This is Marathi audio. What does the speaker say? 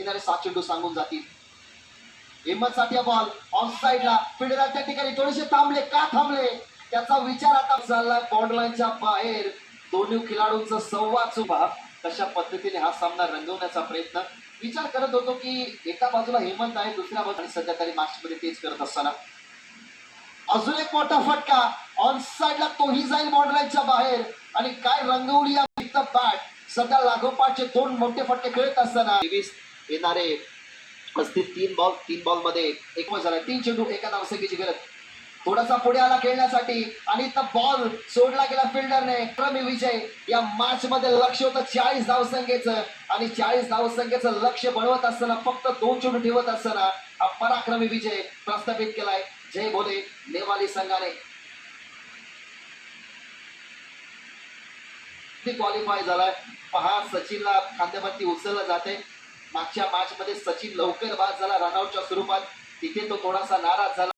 येणारे 7 चेंडू सांगून जातील. हिम्मतसाठी बॉल ऑन साइडला, फिल्डर त्या ठिकाणी थोडेसे थांबले. का थांबले त्याचा विचार आता चालला. बॉर्डर लाईनच्या बाहेर दोन्ही खेळाडूंचा संवाद सुद्धा कशा पद्धतीने हा सामना रंगवण्याचा प्रयत्न. विचार करत होतो की एका बाजूला हेमंत आहे, दुसऱ्या बाजूला सध्या तरी मॅच मध्ये तेच करत असताना अजून एक मोठा फटका ऑन साइडला, तोही जाईल बॉर्डर लाईनच्या बाहेर. आणि काय रंगवली बॅट. सध्या लागोपाठचे 2 मोठे फटके खेळत असताना 23 येणारे असतील. 3 बॉल मध्ये एक झाला. 3 चेंडू एका धावसंख्येची गरज. थोडासा पुढे आला खेळण्यासाठी आणि इथं बॉल सोडला गेला फिल्डरने. क्रमी विजय या मॅच मध्ये लक्ष होतं 40 धावसंख्येचं. आणि 40 धावसंख्येचं लक्ष बनवत असताना फक्त 2 चेंडू ठेवत असताना हा पराक्रमी विजय प्रस्थापित केलाय जय भोले नेवाली संघाने. क्वालिफाय झालाय. पहा सचिनला खांद्यावरती उचललं जाते. मागच्या मॅच मध्ये सचिन लवकर बाद झाला रनआउटच्या स्वरूपात. तिथे तो थोडासा नाराज झाला.